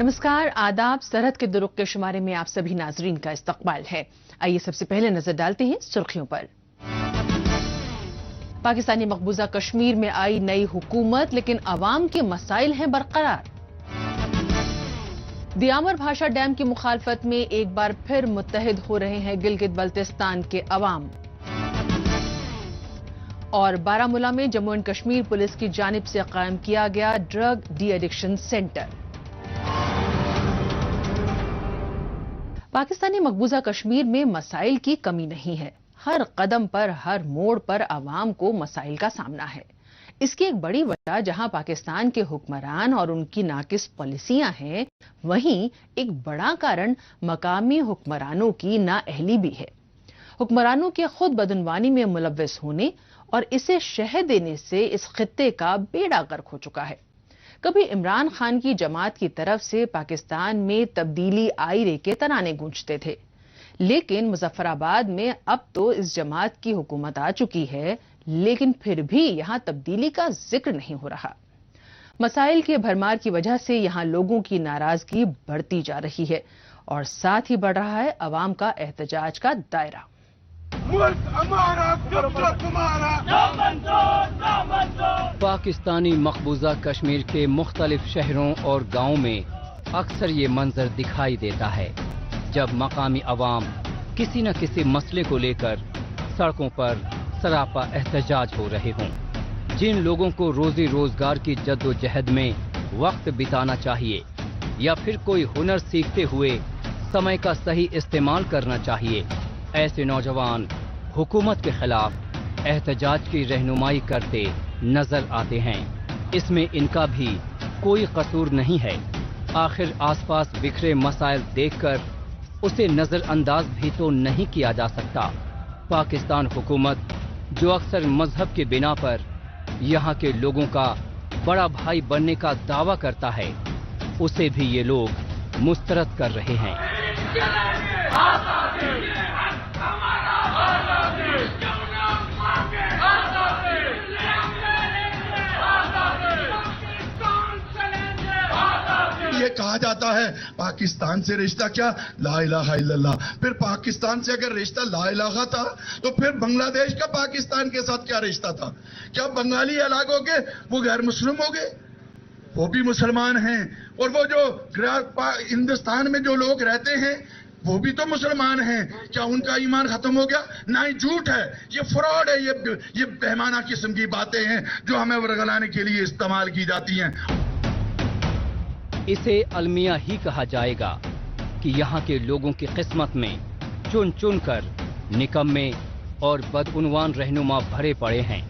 नमस्कार, आदाब। सरहद के दुरुख के शुमारे में आप सभी नाजरीन का इस्तकबाल है। आइए सबसे पहले नजर डालते हैं सुर्खियों पर। पाकिस्तानी मकबूजा कश्मीर में आई नई हुकूमत, लेकिन अवाम के मसाइल हैं बरकरार। दियामर भाषा डैम की मुखालफत में एक बार फिर मुत्तहिद हो रहे हैं गिलगित बल्तिस्तान के अवाम। और बारामूला में जम्मू एंड कश्मीर पुलिस की जानिब से कायम किया गया drug de addiction centre. Pakistani मकबूजा कश्मीर में मसाइल की कमी नहीं है। हर कदम पर, हर मोड़ पर अवाम को मसाइल का सामना है। इसकी एक बड़ी वजह जहां पाकिस्तान के हुक्मरान और उनकी नाकिस पॉलिसियां हैं, वहीं एक बड़ा कारण मकामी हुक्मरानों की नाअहली भी है। हुक्मरानों के खुद बदनवानी में मुलव्वस होने और इसे शह देने से इस खित्ते का बेड़ा गर्क हो चुका है। कभी इमरान खान की जमात की तरफ से पाकिस्तान में तब्दीली आई रे के तराने गूंजते थे, लेकिन मुजफ्फराबाद में अब तो इस जमात की हुकूमत आ चुकी है, लेकिन फिर भी यहां तब्दीली का जिक्र नहीं हो रहा। मसाइल के भरमार की वजह से यहां लोगों की नाराजगी बढ़ती जा रही है और साथ ही बढ़ रहा है अवाम का एहतजाज का दायरा। पाकिस्तानी मकबूजा कश्मीर के मुख्तलिफ शहरों और गाँव में अक्सर ये मंजर दिखाई देता है जब मकामी अवाम किसी न किसी मसले को लेकर सड़कों पर सरापा एहतजाज हो रहे हों। जिन लोगों को रोजी रोजगार की जद्दोजहद में वक्त बिताना चाहिए या फिर कोई हुनर सीखते हुए समय का सही इस्तेमाल करना चाहिए, ऐसे नौजवान हुकूमत के खिलाफ एहतजाज की रहनुमाई करते नजर आते हैं। इसमें इनका भी कोई कसूर नहीं है। आखिर आसपास बिखरे मसाइल देखकर उसे नजरअंदाज भी तो नहीं किया जा सकता। पाकिस्तान हुकूमत जो अक्सर मजहब के बिना पर यहाँ के लोगों का बड़ा भाई बनने का दावा करता है, उसे भी ये लोग मुस्तरद कर रहे हैं। ये कहा जाता है पाकिस्तान से रिश्ता क्या, ला इलाहा इल्लल्लाह। फिर पाकिस्तान से अगर रिश्ता ला इलाहा था तो फिर बांग्लादेश का पाकिस्तान के साथ क्या रिश्ता था? क्या बंगाली अलग हो गए, वो गैर मुस्लिम हो गए? वो भी मुसलमान हैं। और वो जो हिंदुस्तान में जो लोग रहते हैं वो भी तो मुसलमान हैं। क्या उनका ईमान खत्म हो गया? ना ही झूठ है, ये फ्रॉड है, ये बेईमाना किस्म की बातें हैं जो हमें वर्गलाने के लिए इस्तेमाल की जाती हैं। इसे अलमिया ही कहा जाएगा कि यहाँ के लोगों की किस्मत में चुन चुन कर निकम्मे और बदउनवान रहनुमा भरे पड़े हैं।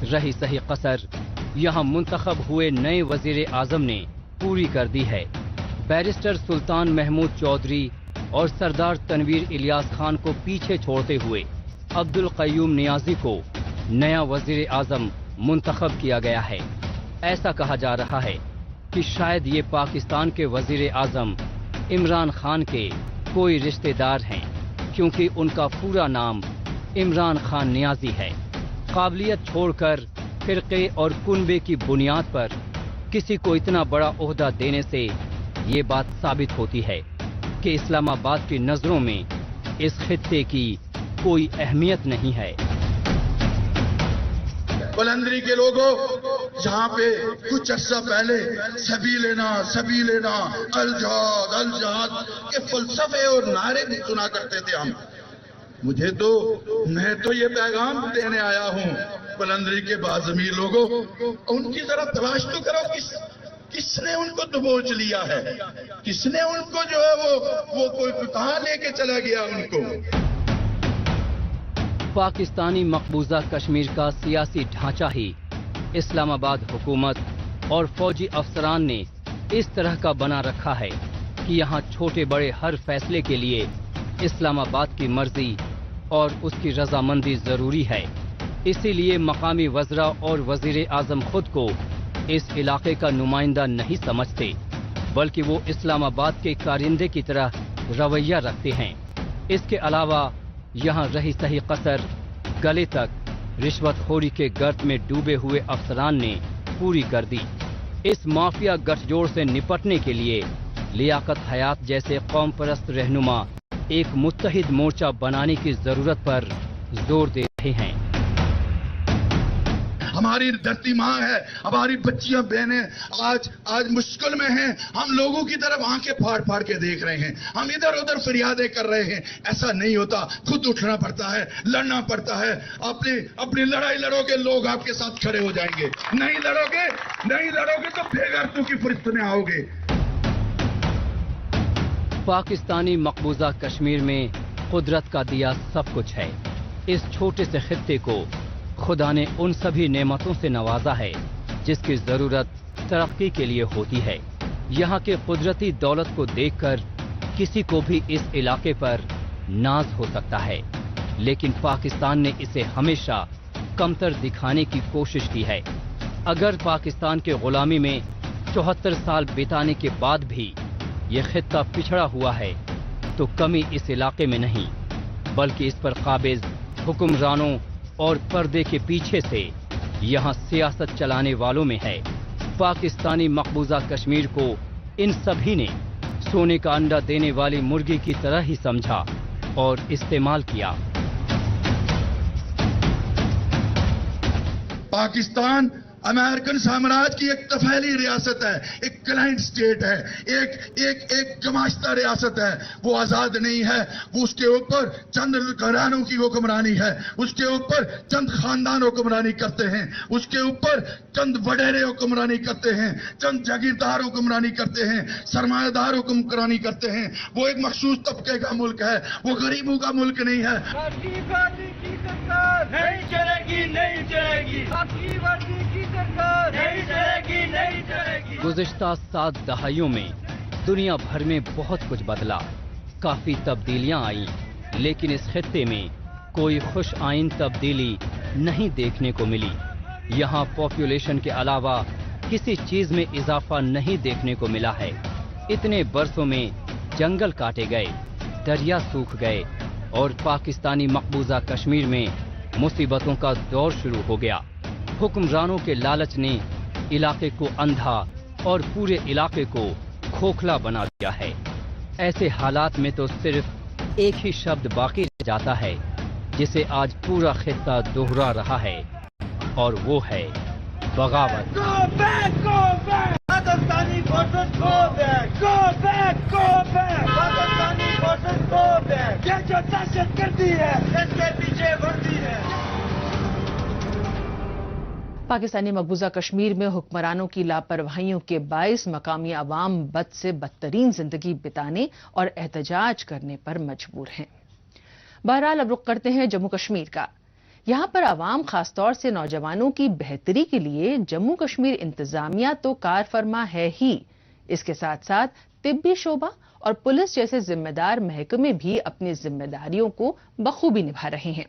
रही सही कसर यहाँ मुंतखब हुए नए वजीर आजम ने पूरी कर दी है। बैरिस्टर सुल्तान महमूद चौधरी और सरदार तनवीर इलियास खान को पीछे छोड़ते हुए अब्दुल कय्यूम नियाजी को नया वजीर आजम मुंतखब किया गया है। ऐसा कहा जा रहा है कि शायद ये पाकिस्तान के वजीर आजम इमरान खान के कोई रिश्तेदार हैं, क्योंकि उनका पूरा नाम इमरान खान नियाजी है। काबिलियत छोड़कर फिरके और कुनबे की बुनियाद पर किसी को इतना बड़ा ओहदा देने से ये बात साबित होती है कि इस्लामाबाद की नजरों में इस खित्ते की कोई अहमियत नहीं है। बुलंदरी के लोगों, जहाँ पे कुछ अर्सा पहले सभी लेना अल जहाद के फलसफे और नारे भी सुना करते थे हम। मैं तो ये पैगाम देने आया हूँ बुलंदरी के बाज़मीर लोगों, उनकी जरा तलाश तो करो, किसने उनको दबोच लिया है, किसने उनको जो है वो कोई कहाँ लेके चला गया उनको। पाकिस्तानी मकबूजा कश्मीर का सियासी ढांचा ही इस्लामाबाद हुकूमत और फौजी अफसरान ने इस तरह का बना रखा है कि यहाँ छोटे बड़े हर फैसले के लिए इस्लामाबाद की मर्जी और उसकी रजामंदी जरूरी है। इसीलिए मकामी वज़रा और वजीर आजम खुद को इस इलाके का नुमाइंदा नहीं समझते, बल्कि वो इस्लामाबाद के कारिंदे की तरह रवैया रखते हैं। इसके अलावा यहाँ रही सही कसर गले तक रिश्वतखोरी के गर्त में डूबे हुए अफसरान ने पूरी कर दी। इस माफिया गठजोड़ से निपटने के लिए लियाकत हयात जैसे कौम परस्त रहनुमा एक मुत्तहिद मोर्चा बनाने की जरूरत पर जोर दे रहे हैं। हमारी धरती माँ है, हमारी बच्चियां बहनें आज मुश्किल में हैं। हम लोगों की तरफ आंखें फाड़ फाड़ के देख रहे हैं, हम इधर उधर फरियादें कर रहे हैं। ऐसा नहीं होता, खुद उठना पड़ता है, लड़ना पड़ता है। अपनी लड़ाई लड़ोगे, लोग आपके साथ खड़े हो जाएंगे। नहीं लड़ोगे तो बेगैरतों की फरिश्त में आओगे। पाकिस्तानी मकबूजा कश्मीर में कुदरत का दिया सब कुछ है। इस छोटे से खित्ते को खुदा ने उन सभी नेमतों से नवाजा है जिसकी जरूरत तरक्की के लिए होती है। यहाँ के कुदरती दौलत को देखकर किसी को भी इस इलाके पर नाज हो सकता है, लेकिन पाकिस्तान ने इसे हमेशा कमतर दिखाने की कोशिश की है। अगर पाकिस्तान के गुलामी में 74 साल बिताने के बाद भी ये खित्ता पिछड़ा हुआ है तो कमी इस इलाके में नहीं बल्कि इस पर काबिज हुक्मरानों और पर्दे के पीछे से यहाँ सियासत चलाने वालों में है। पाकिस्तानी मकबूजा कश्मीर को इन सभी ने सोने का अंडा देने वाली मुर्गी की तरह ही समझा और इस्तेमाल किया। पाकिस्तान अमेरिकन साम्राज्य की एक तफैली रियासत है, एक क्लाइंट स्टेट है, एक गमाश्ता रियासत है। वो आजाद नहीं है। वो उसके ऊपर चंद घरानों की हुक्मरानी है, उसके ऊपर चंद खानदान हुक्मरानी करते हैं, उसके ऊपर चंद वडेरे हुक्मरानी करते हैं, चंद जागीरदार हुक्मरानी करते हैं, सरमायादार हुक्मरानी करते हैं। वो एक मखसूस तबके का मुल्क है, वो गरीबों का मुल्क नहीं है। नहीं चलेगी, नहीं चलेगी, आपकी वर्दी की सरकार नहीं चलेगी, नहीं चलेगी। गुज़िश्ता 7 दहाइयों में दुनिया भर में बहुत कुछ बदला, काफी तब्दीलियां आईं, लेकिन इस खित्ते में कोई खुश आइन तब्दीली नहीं देखने को मिली। यहाँ पॉपुलेशन के अलावा किसी चीज में इजाफा नहीं देखने को मिला है। इतने बरसों में जंगल काटे गए, दरिया सूख गए और पाकिस्तानी मकबूजा कश्मीर में मुसीबतों का दौर शुरू हो गया। हुक्मरानों के लालच ने इलाके को अंधा और पूरे इलाके को खोखला बना दिया है। ऐसे हालात में तो सिर्फ एक ही शब्द बाकी रह जाता है जिसे आज पूरा खित्ता दोहरा रहा है और वो है बगावत। Go back, go back, Pakistani forces go back, go back, go back, Pakistani forces go back। ये जो दहशत गर्दी है इसके पीछे वर्दी है। पाकिस्तानी मकबूजा कश्मीर में हुक्मरानों की लापरवाहियों के बाइस मकामी अवाम बद से बदतरीन जिंदगी बिताने और एहतजाज करने पर मजबूर हैं। बहरहाल अब रुख करते हैं जम्मू कश्मीर का। यहां पर अवाम खासतौर से नौजवानों की बेहतरी के लिए जम्मू कश्मीर इंतजामिया तो कारफरमा है ही, इसके साथ साथ तिब्बी शोबा और पुलिस जैसे जिम्मेदार महकमे भी अपनी जिम्मेदारियों को बखूबी निभा रहे हैं।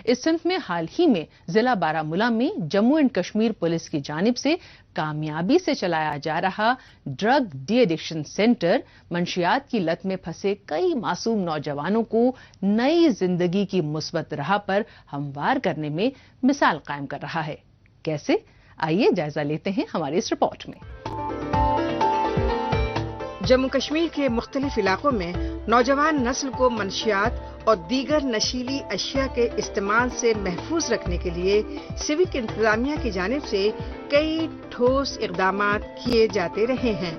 इस सिमत में हाल ही में जिला बारामूला में जम्मू एंड कश्मीर पुलिस की जानिब से कामयाबी से चलाया जा रहा ड्रग डी एडिक्शन सेंटर मंशियात की लत में फंसे कई मासूम नौजवानों को नई जिंदगी की मुस्बत राह पर हमवार करने में मिसाल कायम कर रहा है। कैसे? आइए जायजा लेते हैं हमारी इस रिपोर्ट में। जम्मू कश्मीर के मुख्तलिफ इलाकों में नौजवान नस्ल को मंशियात और दीगर नशीली अशिया के इस्तेमाल से महफूज रखने के लिए सिविक इंतजामिया की जानिब से कई ठोस इक़दामात किए जाते रहे हैं।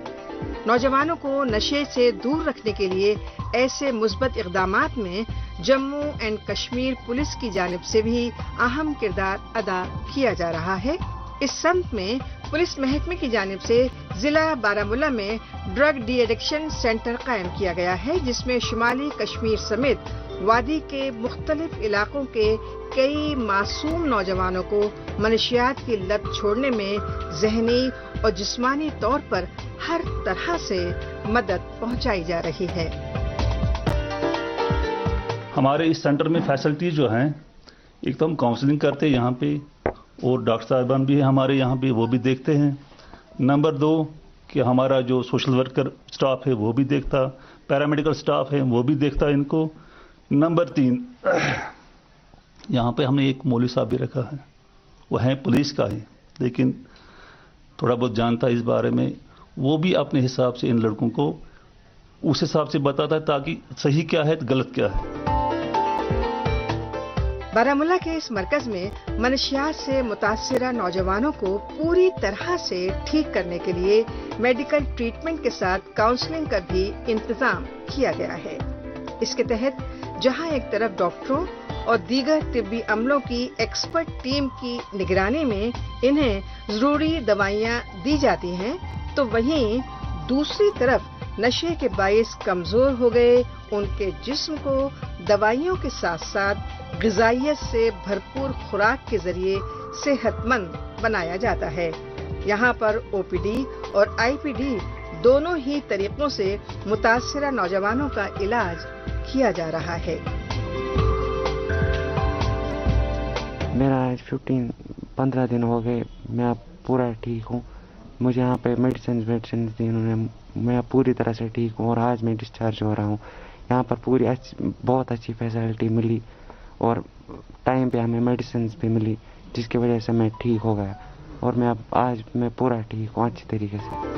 नौजवानों को नशे से दूर रखने के लिए ऐसे मुस्बत इक़दामात में जम्मू एंड कश्मीर पुलिस की जानिब से भी अहम किरदार अदा किया जा रहा है। इस संत में पुलिस महकमे की जानिब से जिला बारामूला में ड्रग डी एडिक्शन सेंटर कायम किया गया है, जिसमें शुमाली कश्मीर समेत वादी के मुख्तलिफ इलाकों के कई मासूम नौजवानों को मनशियात की लत छोड़ने में ज़हनी और जिस्मानी तौर पर हर तरह से मदद पहुंचाई जा रही है। हमारे इस सेंटर में फैसिलिटी जो हैं, एक तो हम काउंसलिंग करते हैं यहाँ पे, और डॉक्टर साहबान भी है हमारे यहाँ पे, वो भी देखते हैं। नंबर 2 कि हमारा जो सोशल वर्कर स्टाफ है वो भी देखता, पैरामेडिकल स्टाफ है वो भी देखता इनको। नंबर 3 यहाँ पे हमने एक मौलवी साहब भी रखा है, वो है पुलिस का है लेकिन थोड़ा बहुत जानता है इस बारे में, वो भी अपने हिसाब से इन लड़कों को उस हिसाब से बताता है ताकि सही क्या है गलत क्या है। बारामूला के इस मरकज में मनशियात से मुतासिरा नौजवानों को पूरी तरह से ठीक करने के लिए मेडिकल ट्रीटमेंट के साथ काउंसलिंग का भी इंतजाम किया गया है। इसके तहत जहां एक तरफ डॉक्टरों और दीगर तिब्बी अमलों की एक्सपर्ट टीम की निगरानी में इन्हें जरूरी दवाइयां दी जाती हैं, तो वहीं दूसरी तरफ नशे के बाइस कमजोर हो गए उनके जिस्म को दवाइयों के साथ साथ ग़िज़ाइयत से भरपूर खुराक के जरिए सेहतमंद बनाया जाता है। यहाँ पर ओपीडी और आईपीडी दोनों ही तरीकों से मुतासिरा नौजवानों का इलाज किया जा रहा है। मेरा आज 15 दिन हो गए, मैं अब पूरा ठीक हूँ। मुझे यहाँ पे मेडिसिन दी उन्होंने, मैं पूरी तरह से ठीक हूँ और आज मैं डिस्चार्ज हो रहा हूँ। यहाँ पर बहुत अच्छी फैसिलिटी मिली और टाइम पे हमें मेडिसिन भी मिली, जिसकी वजह से मैं ठीक हो गया और आज मैं पूरा ठीक हूँ अच्छी तरीके से।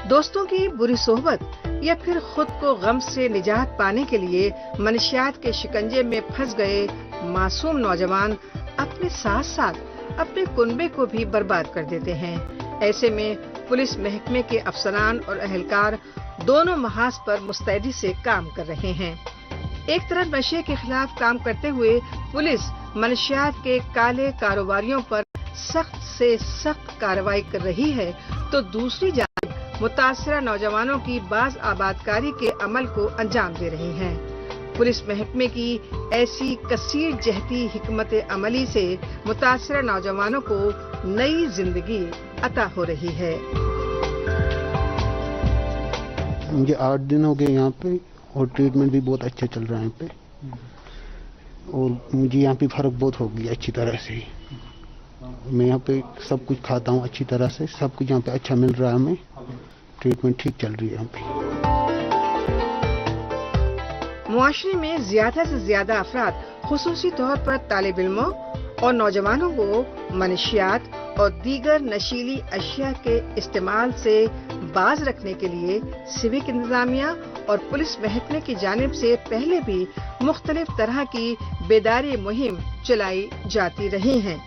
दोस्तों की बुरी सोहबत या फिर खुद को गम से निजात पाने के लिए मनशियात के शिकंजे में फंस गए मासूम नौजवान अपने साथ साथ अपने कुनबे को भी बर्बाद कर देते हैं। ऐसे में पुलिस महकमे के अफसरान और अहलकार दोनों महाज पर मुस्तैदी से काम कर रहे हैं। एक तरफ नशे के खिलाफ काम करते हुए पुलिस मनशियात के काले कारोबारियों पर सख्त से सख्त कार्रवाई कर रही है, तो दूसरी जानिब मुतासिरा नौजवानों की बाज आबादकारी के अमल को अंजाम दे रही हैं। पुलिस महकमे की ऐसी कसीर जहती हिकमत अमली से मुतासिरा नौजवानों को नई जिंदगी अता हो रही है। मुझे 8 दिन हो गए यहाँ पे और ट्रीटमेंट भी बहुत अच्छा चल रहा है यहाँ पे, और मुझे यहाँ पे फर्क बहुत हो गया अच्छी तरह से। मैं यहाँ पे सब कुछ खाता हूँ अच्छी तरह से, सब कुछ यहाँ पे अच्छा मिल रहा है, हमें ट्रीटमेंट ठीक चल रही है यहाँ पे। मुआशरे में ज्यादा से ज्यादा अफराद खुसूसी तौर पर तालिब इल्मों और नौजवानों को मनशियात और दीगर नशीली अशिया के इस्तेमाल से बाज रखने के लिए सिविक इंतजामिया और पुलिस महकमे की जानिब से पहले भी मुख्तलिफ तरह की बेदारी मुहिम चलाई जाती रही हैं।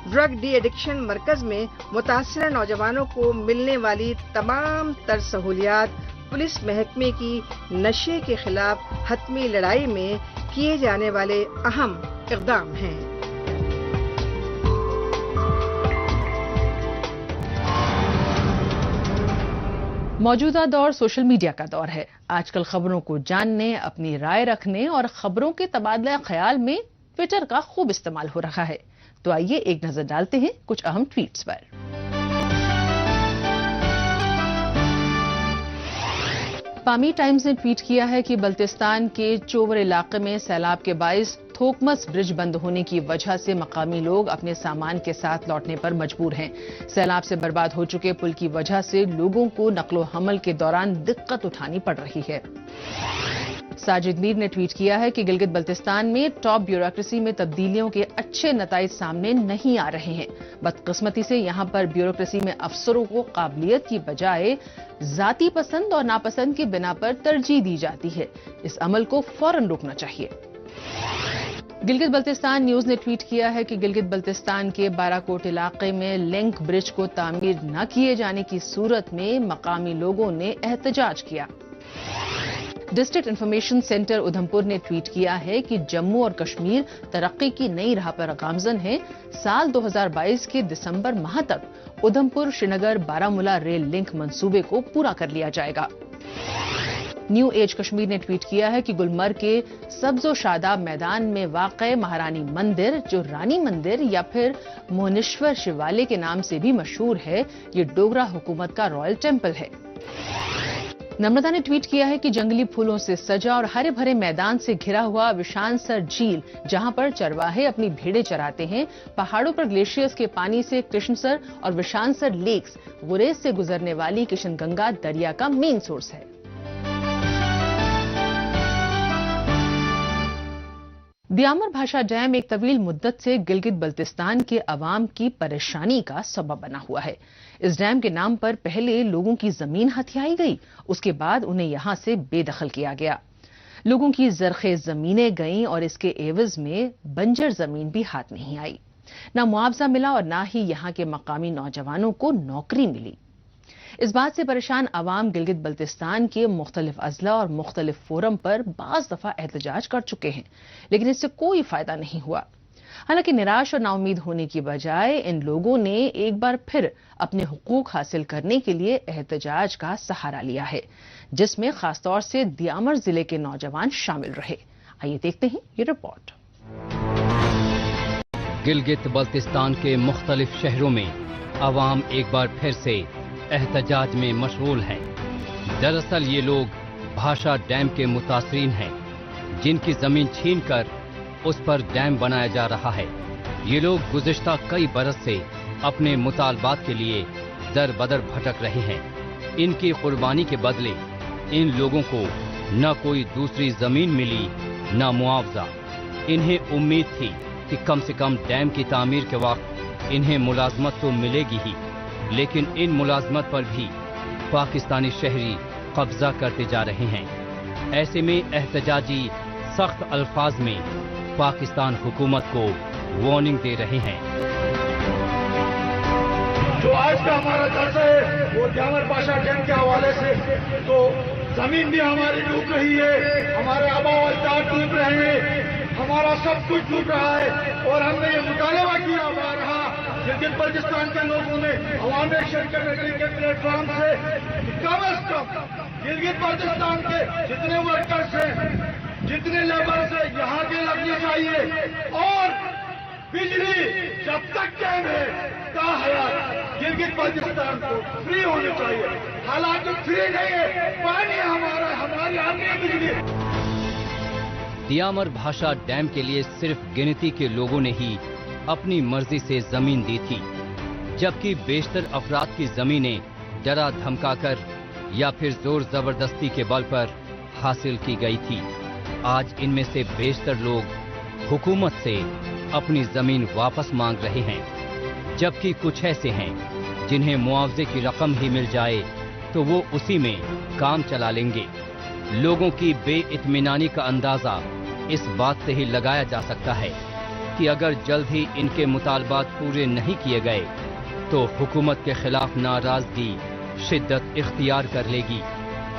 ड्रग डी एडिक्शन मरकज में मुतासिरा नौजवानों को मिलने वाली तमाम तर सहूलियात पुलिस महकमे की नशे के खिलाफ हतमी लड़ाई में किए जाने वाले अहम इक़दाम हैं। मौजूदा दौर सोशल मीडिया का दौर है। आजकल खबरों को जानने, अपनी राय रखने और खबरों के तबादला ख्याल में ट्विटर का खूब इस्तेमाल हो रहा है। तो आइए एक नजर डालते हैं कुछ अहम ट्वीट्स पर। पामी टाइम्स ने ट्वीट किया है कि बल्तिस्तान के चोवर इलाके में सैलाब के बाइस थोकमस ब्रिज बंद होने की वजह से मकामी लोग अपने सामान के साथ लौटने पर मजबूर हैं। सैलाब से बर्बाद हो चुके पुल की वजह से लोगों को नक्लो हमल के दौरान दिक्कत उठानी पड़ रही है। साजिद मीर ने ट्वीट किया है कि गिलगित बल्तिस्तान में टॉप ब्यूरोक्रेसी में तब्दीलियों के अच्छे नताइज सामने नहीं आ रहे हैं। बदकिस्मती से यहां पर ब्यूरोक्रेसी में अफसरों को काबिलियत की बजाय जाती पसंद और नापसंद की बिना पर तरजीह दी जाती है। इस अमल को फौरन रोकना चाहिए। गिलगित बल्तिस्तान न्यूज ने ट्वीट किया है कि गिलगित बल्तिस्तान के बाराकोट इलाके में लिंक ब्रिज को तामीर न किए जाने की सूरत में मकामी लोगों ने एहतजाज किया। डिस्ट्रिक्ट इंफॉर्मेशन सेंटर उधमपुर ने ट्वीट किया है कि जम्मू और कश्मीर तरक्की की नई राह पर गामजन है। साल 2022 के दिसंबर माह तक उधमपुर श्रीनगर बारामूला रेल लिंक मंसूबे को पूरा कर लिया जाएगा। न्यू एज कश्मीर ने ट्वीट किया है कि गुलमर्ग के सब्जो शादाब मैदान में वाक़े महारानी मंदिर, जो रानी मंदिर या फिर मोहनेश्वर शिवालय के नाम से भी मशहूर है, ये डोगरा हुकूमत का रॉयल टेम्पल है। नम्रता ने ट्वीट किया है कि जंगली फूलों से सजा और हरे भरे मैदान से घिरा हुआ विशानसर झील, जहां पर चरवाहे अपनी भेड़ें चराते हैं, पहाड़ों पर ग्लेशियर्स के पानी से कृष्णसर और विशानसर लेक्स, गुरेज से गुजरने वाली किशनगंगा दरिया का मेन सोर्स है। दियामर भाषा डैम एक तवील मुद्दत से गिलगित बल्तिस्तान के अवाम की परेशानी का सबब बना हुआ है। इस डैम के नाम पर पहले लोगों की जमीन हथियाई गई, उसके बाद उन्हें यहां से बेदखल किया गया। लोगों की जरखेज जमीनें गईं और इसके एवज में बंजर जमीन भी हाथ नहीं आई। न मुआवजा मिला और न ही यहां के मकामी नौजवानों को नौकरी मिली। इस बात से परेशान अवाम गिलगित बल्तिस्तान के मुख्तलिफ अजला और मुख्तलिफ फोरम पर बाज दफा एहतजाज कर चुके हैं, लेकिन इससे कोई फायदा नहीं हुआ। हालांकि निराश और नाउमीद होने की बजाय इन लोगों ने एक बार फिर अपने हुकूक हासिल करने के लिए एहतजाज का सहारा लिया है, जिसमें खासतौर से दियामर जिले के नौजवान शामिल रहे। आइए देखते हैं ये रिपोर्ट। गिलगित बल्तिस्तान के मुख्तलिफ शहरों में अवाम एक बार फिर से एहतजाज में मशगूल हैं। दरअसल ये लोग भाषा डैम के मुतासरीन हैं, जिनकी जमीन छीनकर उस पर डैम बनाया जा रहा है। ये लोग गुज़िश्ता कई बरस से अपने मुतालबात के लिए दर बदर भटक रहे हैं। इनकी कुर्बानी के बदले इन लोगों को न कोई दूसरी जमीन मिली न मुआवजा। इन्हें उम्मीद थी कि कम से कम डैम की तामीर के वक्त इन्हें मुलाजमत तो मिलेगी ही, लेकिन इन मुलाजमत पर भी पाकिस्तानी शहरी कब्जा करते जा रहे हैं। ऐसे में एहतजाजी सख्त अल्फाज में पाकिस्तान हुकूमत को वार्निंग दे रहे हैं। जो आज का हमारा जलसा है वो दियामर भाषा डैम के हवाले से, तो जमीन भी हमारी डूब रही है, हमारे आबा व अजदाद डूब रहे हैं, हमारा सब कुछ डूब रहा है। और हमने ये मुतालबा किया जा रहा गिलगित बल्तिस्तान के लोगों ने अवामी शरकत के प्लेटफॉर्म से कम अज कम गिलगित बल्तिस्तान के जितने वर्कर्स हैं, जितने लेबर्स हैं, यहाँ के लगने चाहिए। और बिजली जब तक डैम है ताहयात गिलगित बल्तिस्तान को फ्री होनी चाहिए। हालांकि फ्री नहीं है, पानी हमारा, हमारी आनी बिजली। दियामर भाषा डैम के लिए सिर्फ गिनती के लोगों ने ही अपनी मर्जी से जमीन दी थी, जबकि बेशतर अफराद की जमीनें डरा धमकाकर या फिर जोर जबरदस्ती के बल पर हासिल की गई थी। आज इनमें से बेशतर लोग हुकूमत से अपनी जमीन वापस मांग रहे हैं, जबकि कुछ ऐसे हैं जिन्हें मुआवजे की रकम ही मिल जाए तो वो उसी में काम चला लेंगे। लोगों की बेइत्मीनानी का अंदाजा इस बात से ही लगाया जा सकता है कि अगर जल्द ही इनके मुतालबात पूरे नहीं किए गए तो हुकूमत के खिलाफ नाराजगी शिद्दत इख्तियार कर लेगी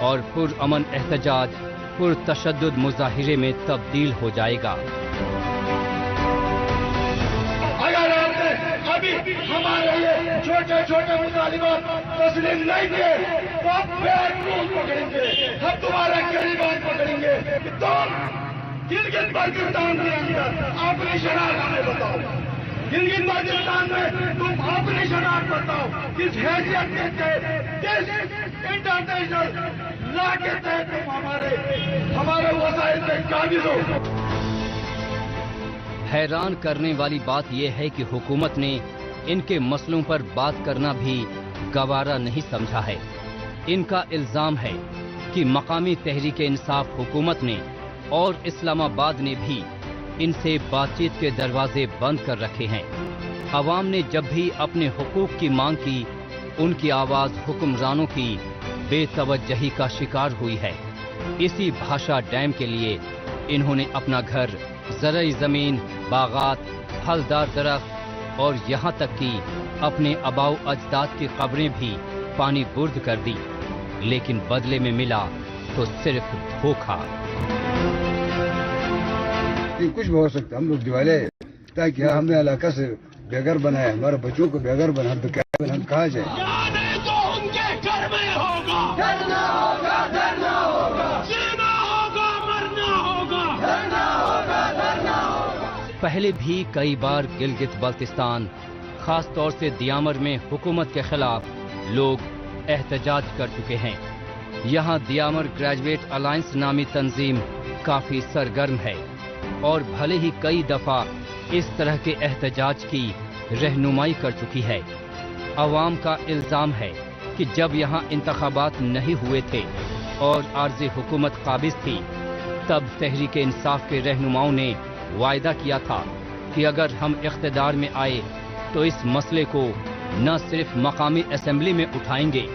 और पुरअमन एहतजाज पुरतशद्दुद मुजाहिरे में तब्दील हो जाएगा। अगर आपने अभी हमारे ये छोटे छोटे मुतालिबात तस्लीम नहीं किए तो आप बेअदब पकड़ेंगे, हम तुम्हारा गरीबान पकड़ेंगे कि तुम गिलगित बल्तिस्तान के अंदर अपनी शनाख्त हमें बताओ। गिलगित बल्तिस्तान में तुम अपनी शनाख्त बताओ, किस हैसियत के तहत, किस इंटरनेशनल लॉ के तहत तुम हमारे वसाइल पे काबिज हो। हैरान करने वाली बात यह है कि हुकूमत ने इनके मसलों पर बात करना भी गवारा नहीं समझा है। इनका इल्जाम है कि मकामी तहरीक इंसाफ हुकूमत ने और इस्लामाबाद ने भी इनसे बातचीत के दरवाजे बंद कर रखे हैं। अवाम ने जब भी अपने हुकूक की मांग की, उनकी आवाज हुक्मरानों की बेतवज्जही का शिकार हुई है। इसी भाषा डैम के लिए इन्होंने अपना घर, ज़रई जमीन, बागात, फलदार दरख्त और यहाँ तक कि अपने आबाओ अजदाद की कब्रें भी पानी बुर्द कर दी, लेकिन बदले में मिला तो सिर्फ धोखा। कुछ भी हो सकता, हम लोग दिवाले ताकि हमने इलाका से बेघर बनाया, हमारे बच्चों को बेघर बना, हम तो क्या हम कहा जाए। तो उनके घर में होगा, डरना होगा, डरना होगा, जीना होगा, मरना होगा, डरना होगा, डरना होगा। पहले भी कई बार गिलगित बल्तिस्तान, खास तौर से दियामर में हुकूमत के खिलाफ लोग एहतजाज कर चुके हैं। यहाँ दियामर ग्रेजुएट अलायंस नामी तंजीम काफी सरगर्म है और भले ही कई दफा इस तरह के एहतजाज की रहनुमाई कर चुकी है। अवाम का इल्जाम है कि जब यहाँ इंतखाबात नहीं हुए थे और आर्ज़ी हुकूमत काबिज थी, तब तहरीक इंसाफ के रहनुमाओं ने वायदा किया था कि अगर हम इख्तिदार में आए तो इस मसले को न सिर्फ मकामी असेंबली में उठाएंगे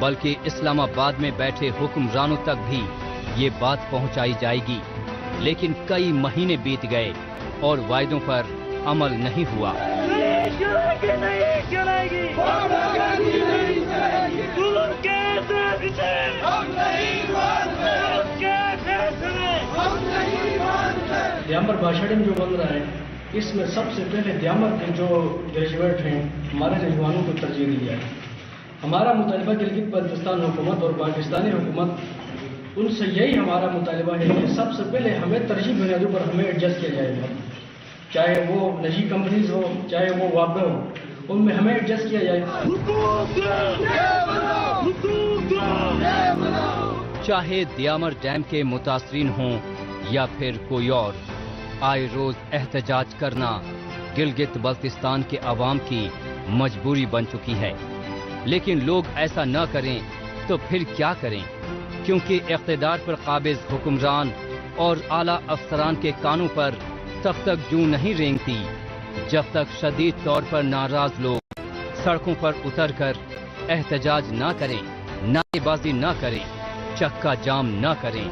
बल्कि इस्लामाबाद में बैठे हुक्मरानों तक भी ये बात पहुंचाई जाएगी। लेकिन कई महीने बीत गए और वायदों पर अमल नहीं हुआ। दियामर बाशाडम जो बन रहा है, इसमें सबसे पहले दियामर के जो ग्रेजुएट हैं हमारे नौजवानों को तरजीह दिया है। हमारा मुतालबा गिलगित बल्तिस्तान हुकूमत और पाकिस्तानी हुकूमत उनसे यही हमारा मुतालबा है कि सबसे पहले हमें तरजीह बुनियादों पर हमें एडजस्ट किया जाएगा, चाहे वो निजी कंपनीज हो चाहे वो वाक़ा हो, उनमें हमें एडजस्ट किया जाएगा। चाहे दियामर डैम के मुतासरीन हों या फिर कोई और, आए रोज एहतजाज करना गिलगित बल्तिस्तान के अवाम की मजबूरी बन चुकी है। लेकिन लोग ऐसा न करें तो फिर क्या करें, क्योंकि इख्तिदार पर काबिज हुक्मरान और आला अफसरान के कानों पर तब तक जूं नहीं रेंगती जब तक शदीद तौर पर नाराज लोग सड़कों पर उतर कर एहतजाज न करें, नारेबाजी न करें, चक्का जाम न करें।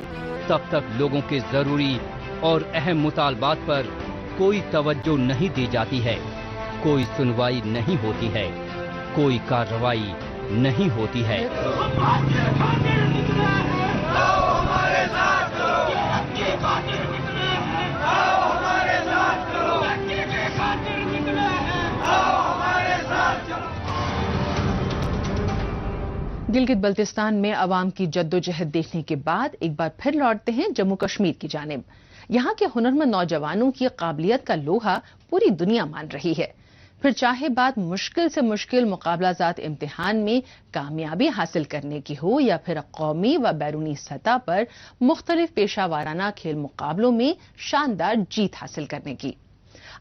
तब तक लोगों के जरूरी और अहम मुतालबात पर कोई तवज्जो नहीं दी जाती है, कोई सुनवाई नहीं होती है, कोई कार्रवाई नहीं होती है। गिलगित बल्तिस्तान में अवाम की जद्दोजहद देखने के बाद एक बार फिर लौटते हैं जम्मू कश्मीर की जानिब। यहाँ के हुनरमंद नौजवानों की काबिलियत का लोहा पूरी दुनिया मान रही है। फिर चाहे बात मुश्किल से मुश्किल मुकाबलाजात इम्तिहान में कामयाबी हासिल करने की हो या फिर कौमी व बैरूनी सतह पर मुख्तलिफ पेशा वाराना खेल मुकाबलों में शानदार जीत हासिल करने की।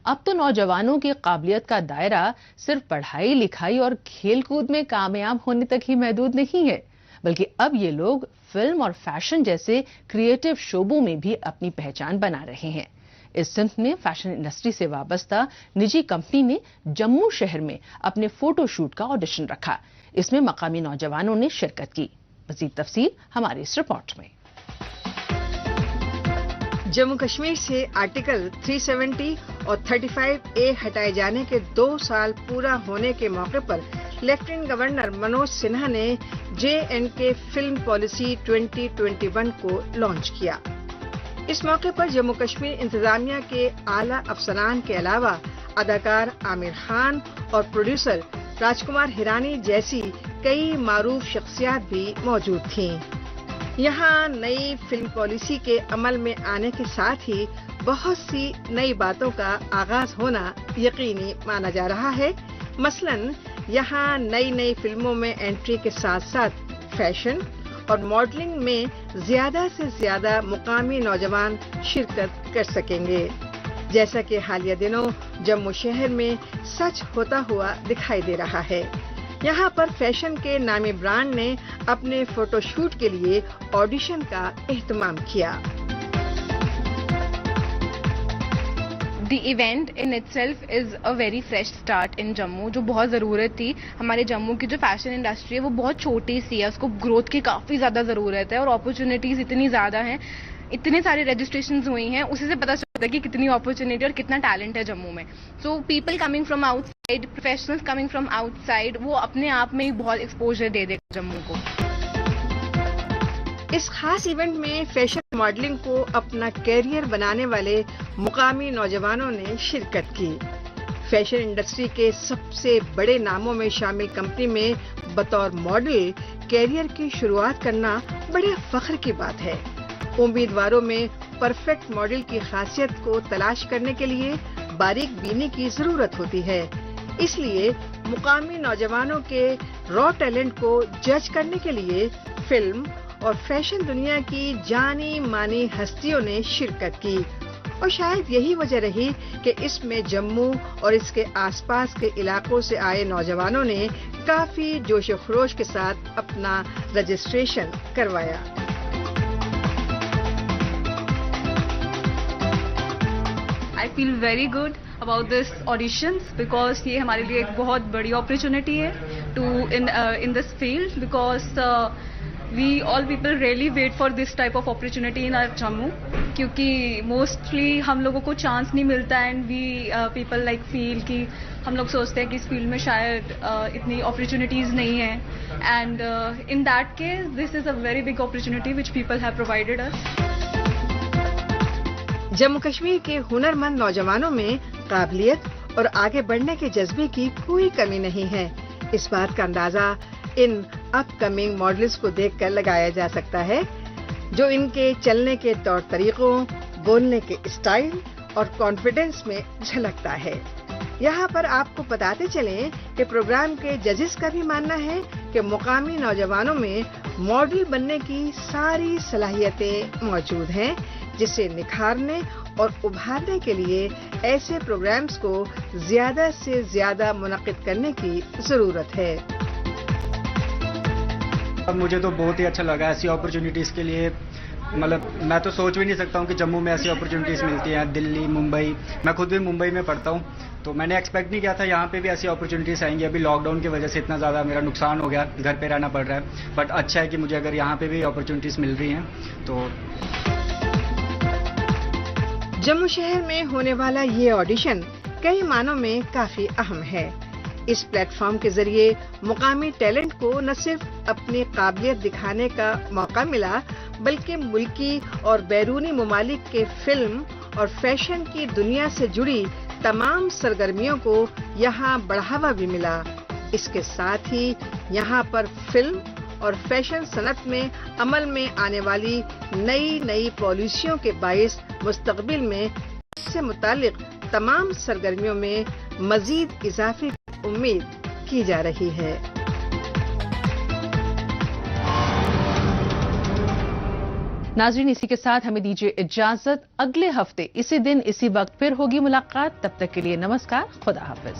अब तो नौजवानों की काबिलियत का दायरा सिर्फ पढ़ाई लिखाई और खेल कूद में कामयाब होने तक ही महदूद नहीं है, बल्कि अब ये लोग फिल्म और फैशन जैसे क्रिएटिव शोबों में भी अपनी पहचान बना रहे हैं। इस सिंफ में फैशन इंडस्ट्री से वाबस्ता निजी कंपनी ने जम्मू शहर में अपने फोटो शूट का ऑडिशन रखा। इसमें मकामी नौजवानों ने शिरकत की। मजीद तफसील हमारी इस रिपोर्ट में। जम्मू कश्मीर से आर्टिकल 370 और 35A हटाए जाने के 2 साल पूरा होने के मौके पर लेफ्टिनेंट गवर्नर मनोज सिन्हा ने J&K फिल्म पॉलिसी 2021 को लॉन्च किया। इस मौके पर जम्मू कश्मीर इंतजामिया के आला अफसरान के अलावा अदाकार आमिर खान और प्रोड्यूसर राजकुमार हिरानी जैसी कई मारूफ शख्सियात भी मौजूद थीं। यहाँ नई फिल्म पॉलिसी के अमल में आने के साथ ही बहुत सी नई बातों का आगाज होना यकीनी माना जा रहा है। मसलन यहाँ नई फिल्मों में एंट्री के साथ साथ फैशन और मॉडलिंग में ज्यादा से ज्यादा मुकामी नौजवान शिरकत कर सकेंगे, जैसा कि हालिया दिनों जम्मू शहर में सच होता हुआ दिखाई दे रहा है। यहाँ पर फैशन के नामी ब्रांड ने अपने फोटोशूट के लिए ऑडिशन का एहतमाम किया। The event in itself is a very fresh start in Jammu, जो बहुत ज़रूरत थी। हमारे जम्मू की जो फैशन इंडस्ट्री है वो बहुत छोटी सी है, उसको ग्रोथ की काफ़ी ज़्यादा ज़रूरत है और अपॉर्चुनिटीज़ इतनी ज़्यादा हैं, इतने सारे रजिस्ट्रेशंस हुई हैं, उसी से पता चलता है कि कितनी अपॉर्चुनिटी और कितना टैलेंट है जम्मू में। So people coming from outside, professionals coming from outside, वो अपने आप में ही बहुत एक्सपोजर दे देगा जम्मू को। इस खास इवेंट में फैशन मॉडलिंग को अपना कैरियर बनाने वाले मुकामी नौजवानों ने शिरकत की। फैशन इंडस्ट्री के सबसे बड़े नामों में शामिल कंपनी में बतौर मॉडल कैरियर की शुरुआत करना बड़े फख्र की बात है। उम्मीदवारों में परफेक्ट मॉडल की खासियत को तलाश करने के लिए बारीक बीनी की जरूरत होती है। इसलिए मुकामी नौजवानों के रॉ टैलेंट को जज करने के लिए फिल्म और फैशन दुनिया की जानी मानी हस्तियों ने शिरकत की और शायद यही वजह रही कि इसमें जम्मू और इसके आसपास के इलाकों से आए नौजवानों ने काफी जोश खरोश के साथ अपना रजिस्ट्रेशन करवाया। I feel very good about this auditions because یہ ہمارے لیے ایک بہت بڑی opportunity ہے in this field because we all people really wait for this type of opportunity in our Jammu کیونکہ mostly ہم لوگوں کو چانس نہیں ملتا and we people like feel کہ ہم لوگ سوچتے ہیں کہ اس فیلڈ میں شاید اتنی opportunities نہیں ہیں and in that case this is a very big opportunity which people have provided us. Jammu Kashmir کے ہنرمند نوجوانوں میں قابلیت اور آگے بڑھنے کے جذبے کی کوئی کمی نہیں ہے. اس بات کا اندازہ ان اپ کمنگ ماڈلز کو دیکھ کر لگایا جا سکتا ہے جو ان کے چلنے کے طور طریقوں، بولنے کے اسٹائل اور کانفیڈنس میں جھلکتا ہے. یہاں پر آپ کو بتاتے چلیں کہ پروگرام کے ججز کا بھی ماننا ہے کہ مقامی نوجوانوں میں ماڈل بننے کی ساری صلاحیتیں موجود ہیں جسے نکھارنے اور ابھارنے کے لیے ایسے پروگرامز کو زیادہ سے زیادہ منعقد کرنے کی ضرورت ہے. مجھے تو بہت ہی اچھا لگا ایسی اپرچونیٹیز کے لیے. مطلب میں تو سوچ بھی نہیں سکتا ہوں کہ جموں میں ایسی اپرچونیٹیز ملتی ہیں. دلی، ممبئی، میں خود بھی ممبئی میں پڑھتا ہوں تو میں نے ایکسپیکٹ نہیں کیا تھا یہاں پہ بھی ایسی اپرچونیٹیز آئیں گی. ابھی لاک ڈاؤن کی وجہ سے اتنا زیادہ میرا نقصان ہو گیا، گھر پہ رہنا پڑ رہا ہے، بٹ اچھا ہے کہ مجھے اگر یہاں پہ بھی اپرچونیٹیز مل رہی ہیں تو. جموں شہر میں ہونے والا یہ آڈیشن کئی معنوں میں کافی اہم ہے. اس پلیٹ فارم کے ذریعے مقامی ٹیلنٹ کو نہ صرف اپنی قابلیت دکھانے کا موقع ملا بلکہ ملکی اور بیرونی ممالک کے فلم اور فیشن کی دنیا سے جڑی تمام سرگرمیوں کو یہاں بڑھاوا بھی ملا. اس کے ساتھ ہی یہاں پر فلم اور فیشن صنعت میں عمل میں آنے والی نئی پالیسیوں کے باعث مستقبل میں اس سے متعلق تمام سرگرمیوں میں مزید اضافے کی امید کی جا رہی ہے. ناظرین، اسی کے ساتھ ہمیں دیجیے اجازت. اگلے ہفتے اسی دن اسی وقت پھر ہوگی ملاقات. تب تک کے لیے نمسکار، خدا حافظ.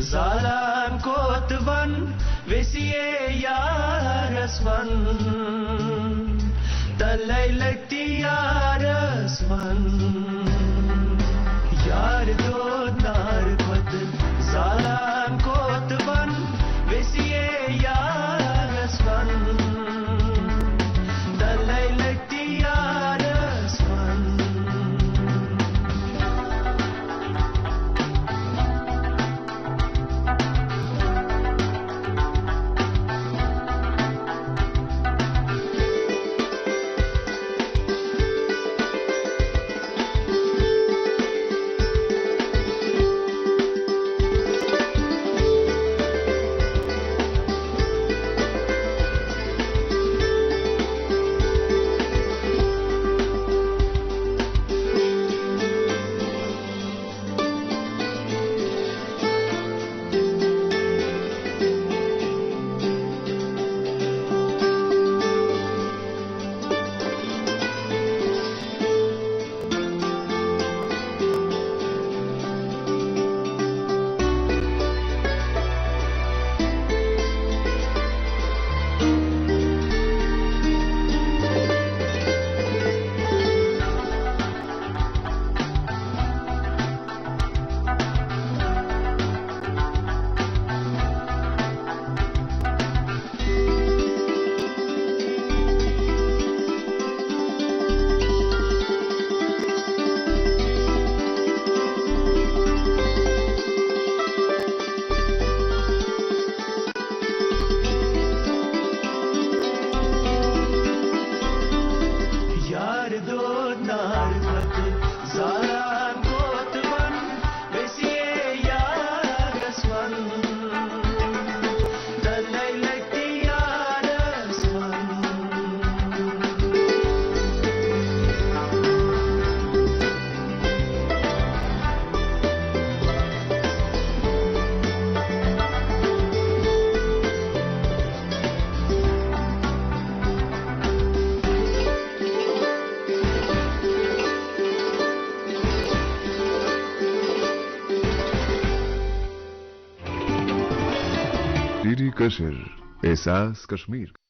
Zalam kotvan vesiye yarasman talaylakti yarasman yar do nar khat zalam kotvan vesiye yarasman talaylakti yarasman ڈی ڈی کشر، احساس کشمیر۔